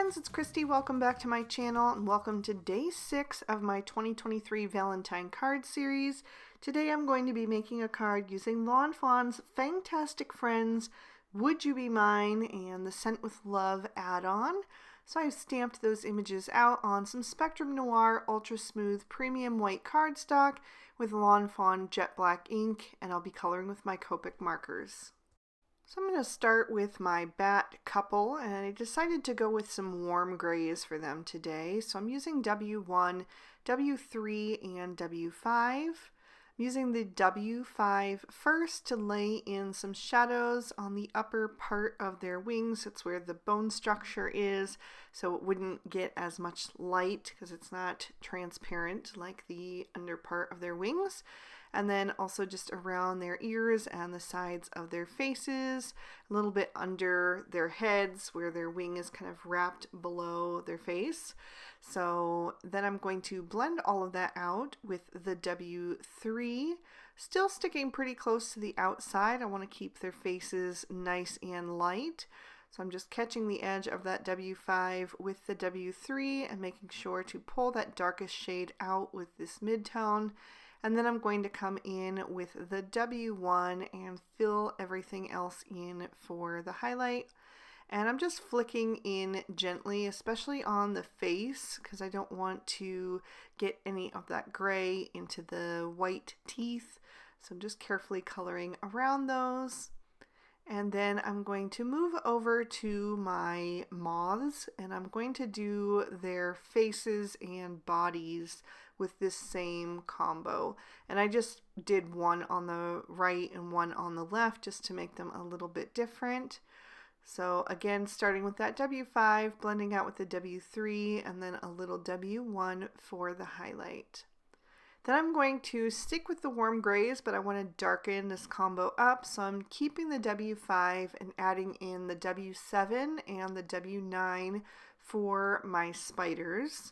friends, it's Christy. Welcome back to my channel and welcome to day 6 of my 2023 Valentine Card Series. Today I'm going to be making a card using Lawn Fawn's Fantastic Friends, Would You Be Mine, and the Scent with Love add-on. So I've stamped those images out on some Spectrum Noir Ultra Smooth Premium White cardstock with Lawn Fawn Jet Black ink, and I'll be coloring with my Copic markers. So I'm going to start with my bat couple, and I decided to go with some warm grays for them today. So I'm using W1, W3, and W5. I'm using the W5 first to lay in some shadows on the upper part of their wings. It's where the bone structure is, so it wouldn't get as much light because it's not transparent like the under part of their wings. And then also just around their ears and the sides of their faces, a little bit under their heads where their wing is kind of wrapped below their face. So then I'm going to blend all of that out with the W3, still sticking pretty close to the outside. I want to keep their faces nice and light. So I'm just catching the edge of that W5 with the W3 and making sure to pull that darkest shade out with this midtone. And then I'm going to come in with the W1 and fill everything else in for the highlight. And I'm just flicking in gently, especially on the face, because I don't want to get any of that gray into the white teeth. So I'm just carefully coloring around those. And then I'm going to move over to my moths, and I'm going to do their faces and bodies with this same combo. And I just did one on the right and one on the left just to make them a little bit different. So again, starting with that W5, blending out with the W3, and then a little W1 for the highlight. Then I'm going to stick with the warm grays, but I want to darken this combo up. So I'm keeping the W5 and adding in the W7 and the W9 for my spiders.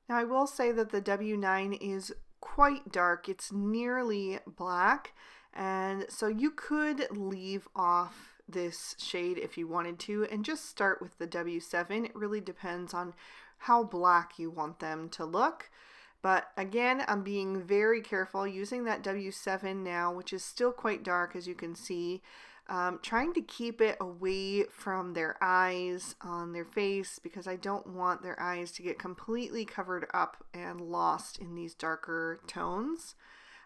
Now I will say that the W9 is quite dark. It's nearly black, and so you could leave off this shade if you wanted to and just start with the W7. It really depends on how black you want them to look. But again, I'm being very careful using that W7 now, which is still quite dark as you can see. Trying to keep it away from their eyes on their face because I don't want their eyes to get completely covered up and lost in these darker tones.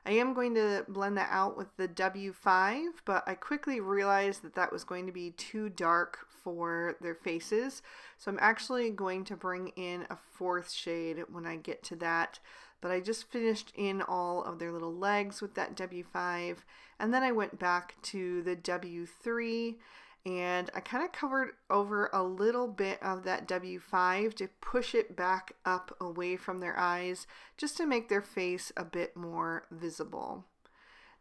I am going to blend that out with the W5, but I quickly realized that that was going to be too dark for their faces. So I'm actually going to bring in a fourth shade when I get to that. But I just finished in all of their little legs with that W5, and then I went back to the W3, and I kind of covered over a little bit of that W5 to push it back up away from their eyes, just to make their face a bit more visible.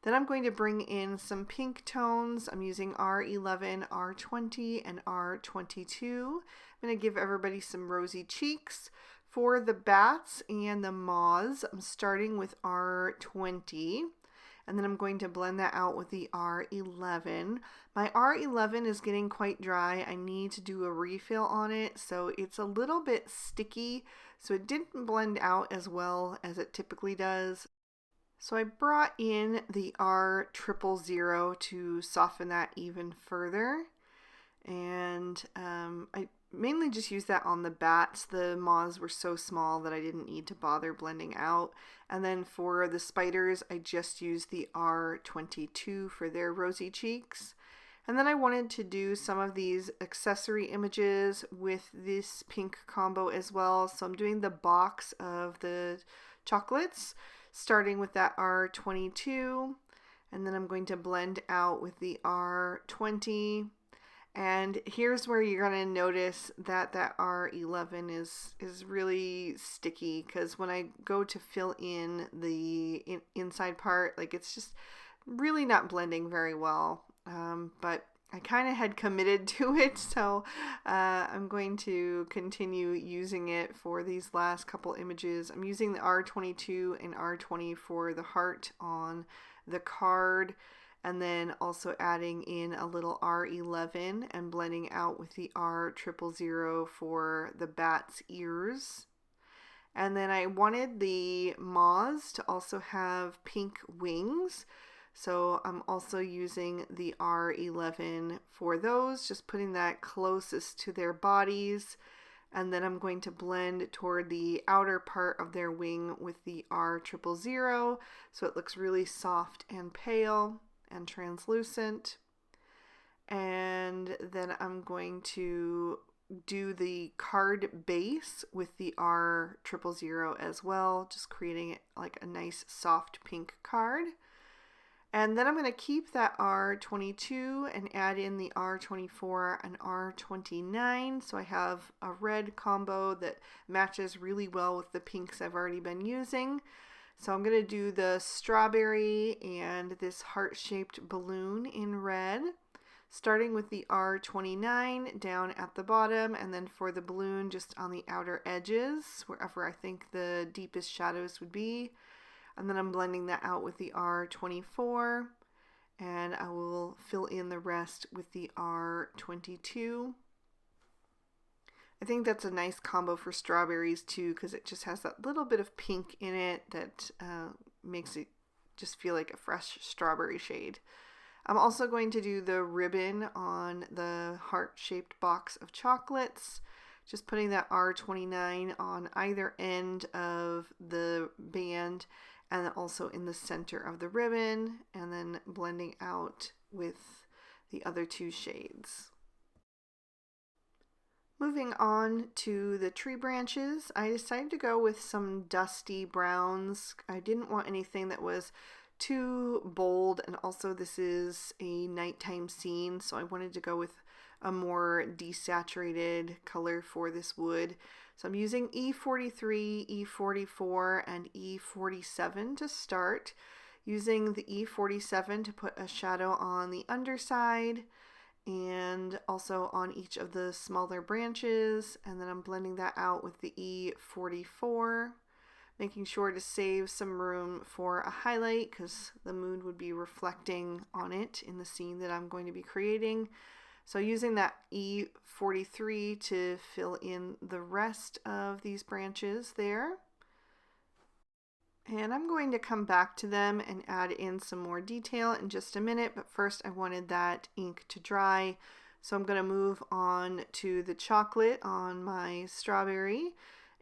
Then I'm going to bring in some pink tones. I'm using R11, R20, and R22. I'm going to give everybody some rosy cheeks. For the bats and the moths, I'm starting with R20, and then I'm going to blend that out with the R11. My R11 is getting quite dry. I need to do a refill on it, so it's a little bit sticky, so it didn't blend out as well as it typically does. So I brought in the R000 to soften that even further, and I mainly just use that on the bats. The moths were so small that I didn't need to bother blending out. And then for the spiders, I just used the R22 for their rosy cheeks. And then I wanted to do some of these accessory images with this pink combo as well. So I'm doing the box of the chocolates, starting with that R22. And then I'm going to blend out with the R20. And here's where you're going to notice that that R11 is really sticky, because when I go to fill in the inside part, like, it's just really not blending very well. But I kind of had committed to it, so I'm going to continue using it for these last couple images. I'm using the R22 and R20 for the heart on the card. and then also adding in a little R11 and blending out with the R000 for the bat's ears. And then I wanted the moths to also have pink wings, so I'm also using the R11 for those, just putting that closest to their bodies. And then I'm going to blend toward the outer part of their wing with the R000, so it looks really soft and pale and translucent. And then I'm going to do the card base with the R000 as well, just creating it like a nice soft pink card. And then I'm going to keep that R22 and add in the R24 and R29, so I have a red combo that matches really well with the pinks I've already been using. So I'm going to do the strawberry and this heart-shaped balloon in red, starting with the R29 down at the bottom, and then for the balloon just on the outer edges, wherever I think the deepest shadows would be. And then I'm blending that out with the R24, and I will fill in the rest with the R22. I think that's a nice combo for strawberries too, because it just has that little bit of pink in it that makes it just feel like a fresh strawberry shade. I'm also going to do the ribbon on the heart-shaped box of chocolates, just putting that R29 on either end of the band and then also in the center of the ribbon, and then blending out with the other two shades. Moving on to the tree branches, I decided to go with some dusty browns. I didn't want anything that was too bold, and also this is a nighttime scene, so I wanted to go with a more desaturated color for this wood. So I'm using E43, E44, and E47 to start, using the E47 to put a shadow on the underside and also on each of the smaller branches, and then I'm blending that out with the E44, making sure to save some room for a highlight because the moon would be reflecting on it in the scene that I'm going to be creating. So using that E43 to fill in the rest of these branches there. And I'm going to come back to them and add in some more detail in just a minute, but first I wanted that ink to dry. So I'm going to move on to the chocolate on my strawberry,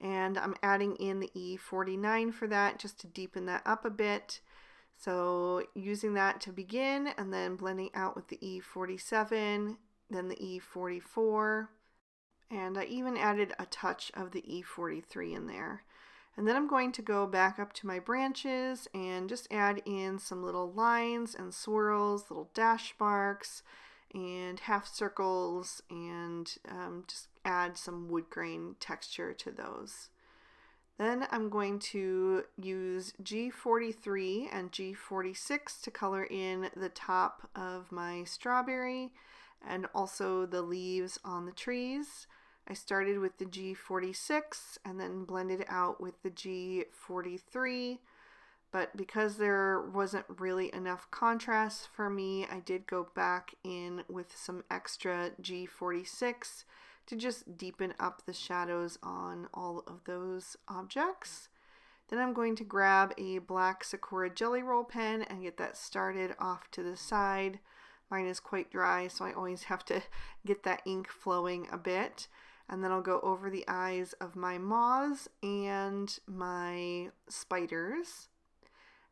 and I'm adding in the E49 for that just to deepen that up a bit. So using that to begin and then blending out with the E47, then the E44, and I even added a touch of the E43 in there. And then I'm going to go back up to my branches and just add in some little lines and swirls, little dash marks and half circles, and just add some wood grain texture to those. Then I'm going to use G43 and G46 to color in the top of my strawberry and also the leaves on the trees. I started with the G46 and then blended out with the G43, but because there wasn't really enough contrast for me, I did go back in with some extra G46 to just deepen up the shadows on all of those objects. Then I'm going to grab a black Sakura Jelly Roll pen and get that started off to the side. Mine is quite dry, so I always have to get that ink flowing a bit. And then I'll go over the eyes of my moths and my spiders.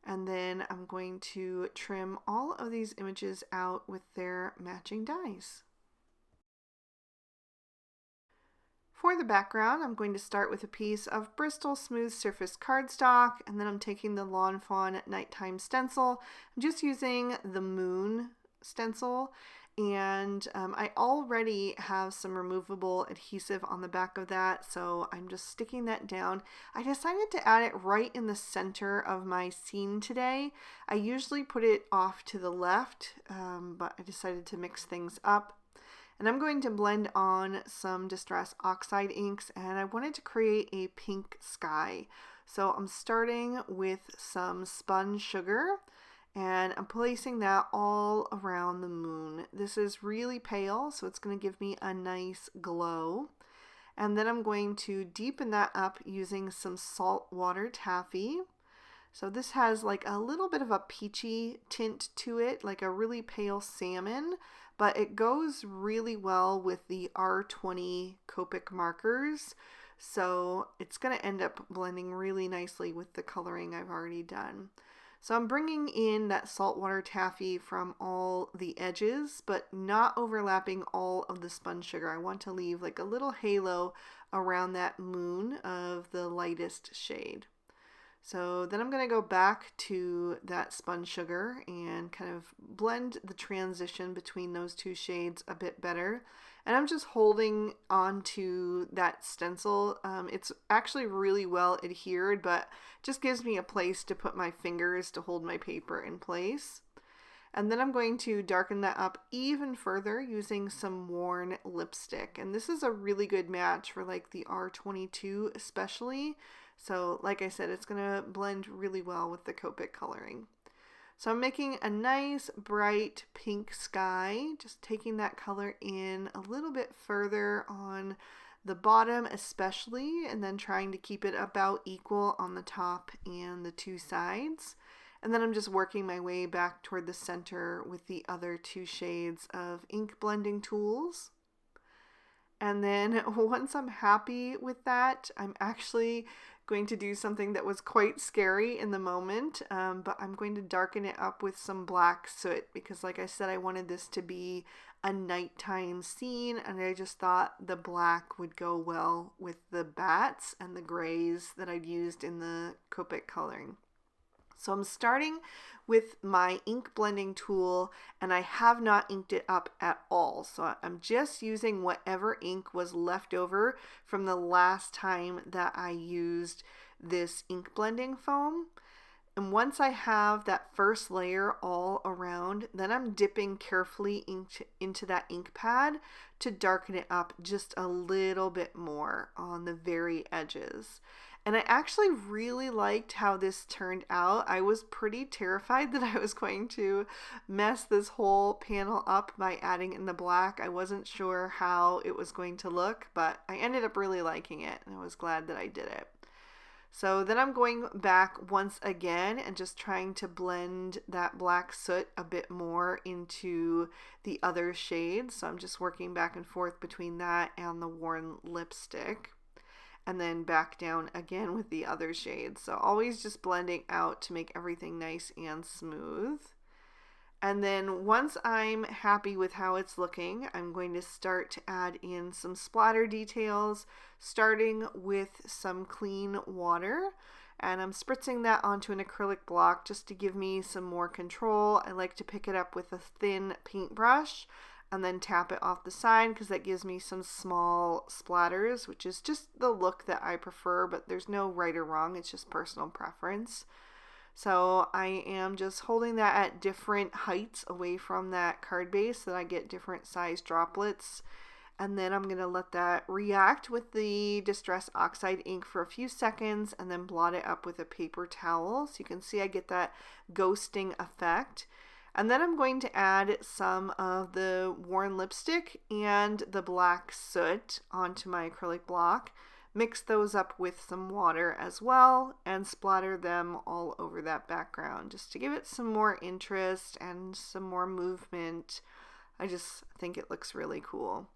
And then I'm going to trim all of these images out with their matching dies. For the background, I'm going to start with a piece of Bristol Smooth Surface cardstock, and then I'm taking the Lawn Fawn Nighttime Stencil. I'm just using the moon stencil, and I already have some removable adhesive on the back of that, so I'm just sticking that down. I decided to add it right in the center of my scene today. I usually put it off to the left, but I decided to mix things up. And I'm going to blend on some Distress Oxide inks, and I wanted to create a pink sky. So I'm starting with some spun sugar, and I'm placing that all around the moon. This is really pale, so it's going to give me a nice glow. And then I'm going to deepen that up using some saltwater taffy. So this has like a little bit of a peachy tint to it, like a really pale salmon, but it goes really well with the R20 Copic markers. So it's going to end up blending really nicely with the coloring I've already done. So I'm bringing in that saltwater taffy from all the edges, but not overlapping all of the spun sugar. I want to leave like a little halo around that moon of the lightest shade. So then I'm going to go back to that spun sugar and kind of blend the transition between those two shades a bit better. And I'm just holding onto that stencil. It's actually really well adhered, but just gives me a place to put my fingers to hold my paper in place. And then I'm going to darken that up even further using some worn lipstick. And this is a really good match for like the R22 especially. So like I said, it's going to blend really well with the Copic coloring. So I'm making a nice bright pink sky, just taking that color in a little bit further on the bottom especially, and then trying to keep it about equal on the top and the two sides. And then I'm just working my way back toward the center with the other two shades of ink blending tools. And then once I'm happy with that, I'm actually going to do something that was quite scary in the moment, but I'm going to darken it up with some black soot because like I said, I wanted this to be a nighttime scene, and I just thought the black would go well with the bats and the grays that I'd used in the Copic coloring. So I'm starting with my ink blending tool, and I have not inked it up at all. So I'm just using whatever ink was left over from the last time that I used this ink blending foam. And once I have that first layer all around, then I'm dipping carefully into that ink pad to darken it up just a little bit more on the very edges. And I actually really liked how this turned out. I was pretty terrified that I was going to mess this whole panel up by adding in the black. I wasn't sure how it was going to look, but I ended up really liking it, and I was glad that I did it. So then I'm going back once again and just trying to blend that black soot a bit more into the other shades. So I'm just working back and forth between that and the worn lipstick. And then back down again with the other shades. So always just blending out to make everything nice and smooth. And then once I'm happy with how it's looking, I'm going to start to add in some splatter details, starting with some clean water. And I'm spritzing that onto an acrylic block just to give me some more control. I like to pick it up with a thin paintbrush and then tap it off the side because that gives me some small splatters, which is just the look that I prefer, but there's no right or wrong, it's just personal preference. So I am just holding that at different heights away from that card base so that I get different size droplets. And then I'm going to let that react with the Distress Oxide ink for a few seconds and then blot it up with a paper towel. So you can see I get that ghosting effect. And then I'm going to add some of the worn lipstick and the black soot onto my acrylic block, mix those up with some water as well, and splatter them all over that background just to give it some more interest and some more movement. I just think it looks really cool.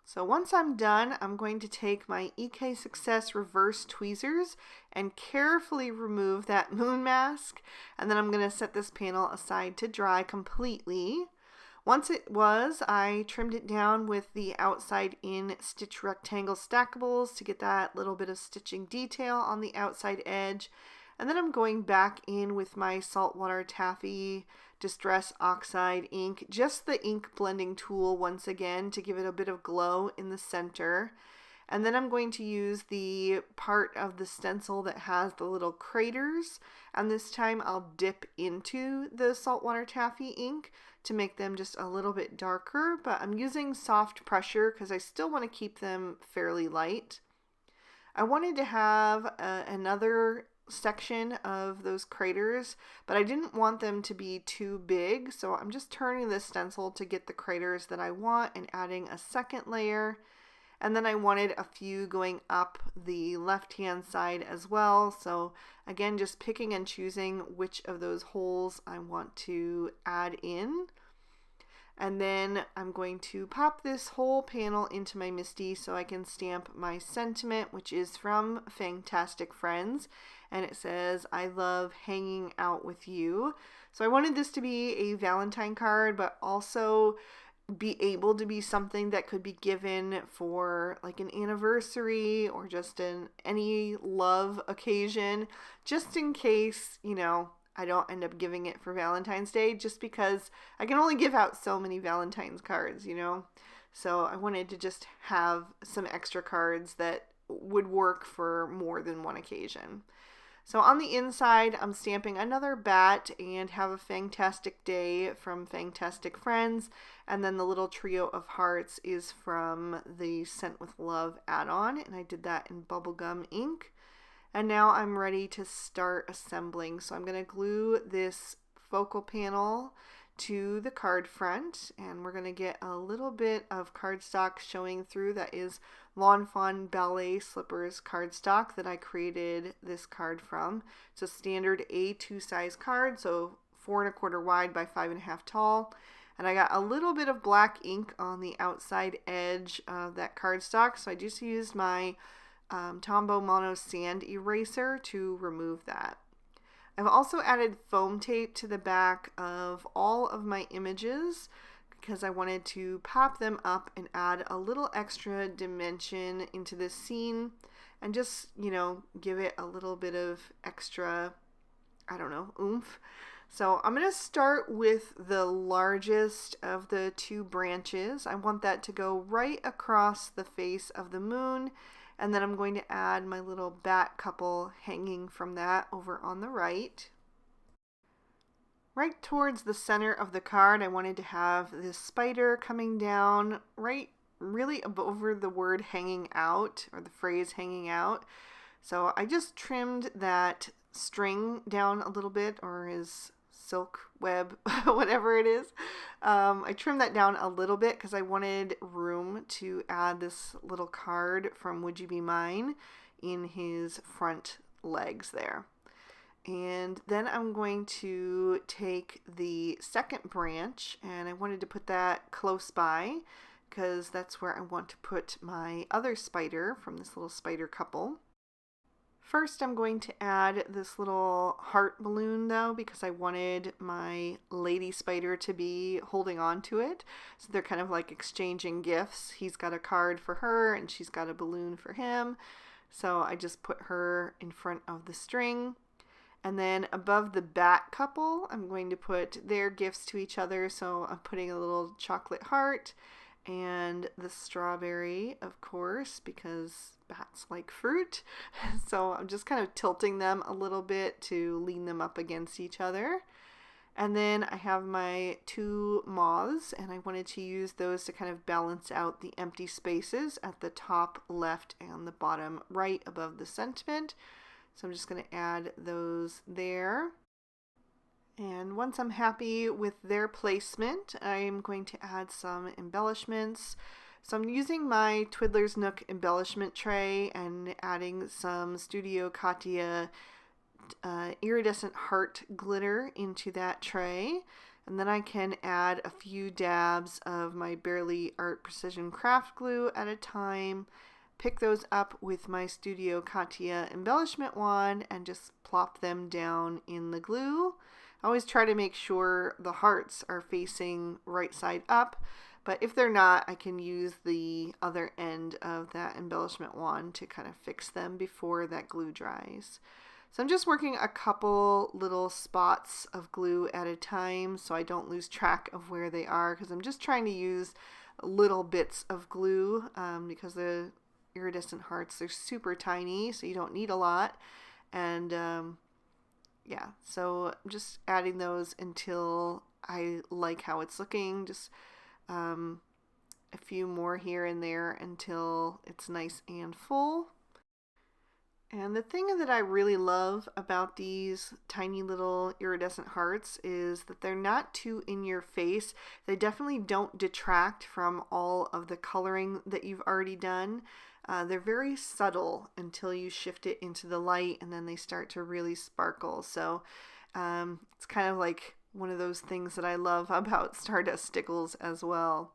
So once I'm done, I'm going to take my EK Success reverse tweezers and carefully remove that moon mask, and then I'm going to set this panel aside to dry completely. Once it was, I trimmed it down with the outside in stitch rectangle stackables to get that little bit of stitching detail on the outside edge. And then I'm going back in with my saltwater taffy Distress Oxide ink, just the ink blending tool once again to give it a bit of glow in the center. And then I'm going to use the part of the stencil that has the little craters, and this time I'll dip into the saltwater taffy ink to make them just a little bit darker, but I'm using soft pressure because I still want to keep them fairly light. I wanted to have another section of those craters, but I didn't want them to be too big, so I'm just turning the stencil to get the craters that I want and adding a second layer. And then I wanted a few going up the left-hand side as well. So again, just picking and choosing which of those holes I want to add in. And then I'm going to pop this whole panel into my MISTI so I can stamp my sentiment, which is from Fantastic Friends. And it says, "I love hanging out with you." So I wanted this to be a Valentine card, but also be able to be something that could be given for like an anniversary or just any love occasion, just in case, you know, I don't end up giving it for Valentine's Day, just because I can only give out so many Valentine's cards, you know. So I wanted to just have some extra cards that would work for more than one occasion. So on the inside, I'm stamping another bat and have a fantastic day from Fantastic Friends. And then the little trio of hearts is from the Scent with Love add-on. And I did that in bubblegum ink. And now I'm ready to start assembling. So I'm going to glue this focal panel to the card front, and we're going to get a little bit of cardstock showing through. That is Lawn Fawn Ballet Slippers cardstock that I created this card from. It's a standard A2 size card, so 4¼ wide by 5½ tall. And I got a little bit of black ink on the outside edge of that cardstock, so I just used my Tombow Mono sand eraser to remove that. I've also added foam tape to the back of all of my images because I wanted to pop them up and add a little extra dimension into this scene and just, you know, give it a little bit of extra, I don't know, oomph. So I'm going to start with the largest of the two branches. I want that to go right across the face of the moon. And then I'm going to add my little bat couple hanging from that over on the right. Right towards the center of the card, I wanted to have this spider coming down right really over the word hanging out, or the phrase hanging out. So I just trimmed that string down a little bit, or his silk web, whatever it is. I trimmed that down a little bit because I wanted room to add this little card from Would You Be Mine in his front legs there. And then I'm going to take the second branch, and I wanted to put that close by because that's where I want to put my other spider from this little spider couple. First, I'm going to add this little heart balloon though, because I wanted my lady spider to be holding on to it. So they're kind of like exchanging gifts. He's got a card for her and she's got a balloon for him. So I just put her in front of the string. And then above the bat couple, I'm going to put their gifts to each other. So I'm putting a little chocolate heart and the strawberry, of course, because bats like fruit. So I'm just kind of tilting them a little bit to lean them up against each other. And then I have my two moths, and I wanted to use those to kind of balance out the empty spaces at the top left and the bottom right above the sentiment. So I'm just going to add those there. And once I'm happy with their placement, I'm going to add some embellishments. So I'm using my Twiddler's Nook embellishment tray and adding some Studio Katia iridescent heart glitter into that tray. And then I can add a few dabs of my Barely Art Precision Craft Glue at a time, pick those up with my Studio Katia embellishment wand, and just plop them down in the glue. I always try to make sure the hearts are facing right side up, but if they're not, I can use the other end of that embellishment wand to kind of fix them before that glue dries. So I'm just working a couple little spots of glue at a time so I don't lose track of where they are, because I'm just trying to use little bits of glue because the iridescent hearts, they're super tiny, so you don't need a lot. And yeah, so I'm just adding those until I like how it's looking. Just a few more here and there until it's nice and full. And the thing that I really love about these tiny little iridescent hearts is that they're not too in your face. They definitely don't detract from all of the coloring that you've already done. They're very subtle until you shift it into the light, and then they start to really sparkle. So it's kind of like one of those things that I love about Stardust Stickles as well.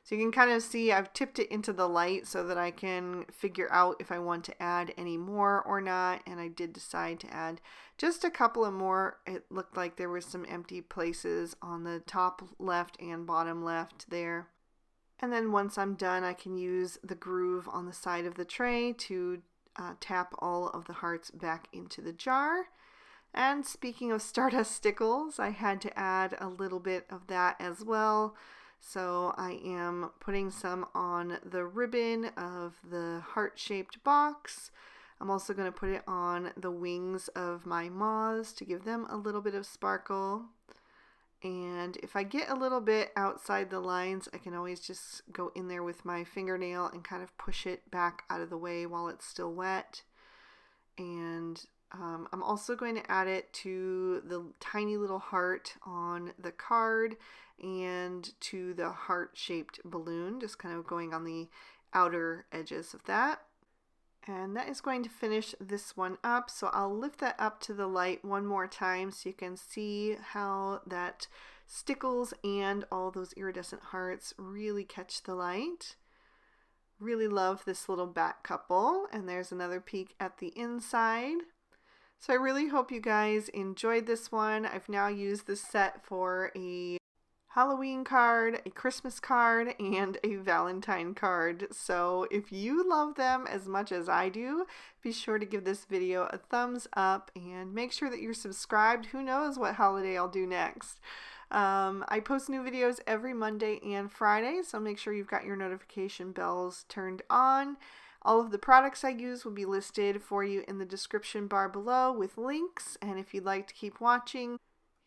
So you can kind of see I've tipped it into the light so that I can figure out if I want to add any more or not. And I did decide to add just a couple of more. It looked like there were some empty places on the top left and bottom left there. And then once I'm done, I can use the groove on the side of the tray to tap all of the hearts back into the jar. And speaking of Stardust Stickles, I had to add a little bit of that as well. So I am putting some on the ribbon of the heart-shaped box. I'm also going to put it on the wings of my moths to give them a little bit of sparkle. And if I get a little bit outside the lines, I can always just go in there with my fingernail and kind of push it back out of the way while it's still wet. And I'm also going to add it to the tiny little heart on the card and to the heart-shaped balloon, just kind of going on the outer edges of that. And that is going to finish this one up. So I'll lift that up to the light one more time so you can see how that stickles and all those iridescent hearts really catch the light. Really love this little back couple. And there's another peek at the inside. So I really hope you guys enjoyed this one. I've now used this set for a Halloween card, a Christmas card, and a Valentine card. So if you love them as much as I do, be sure to give this video a thumbs up and make sure that you're subscribed. Who knows what holiday I'll do next. I post new videos every Monday and Friday, so make sure you've got your notification bells turned on. All of the products I use will be listed for you in the description bar below with links, and if you'd like to keep watching,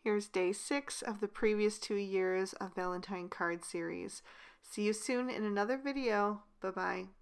here's day 6 of the previous 2 years of Valentine Card Series. See you soon in another video. Bye-bye.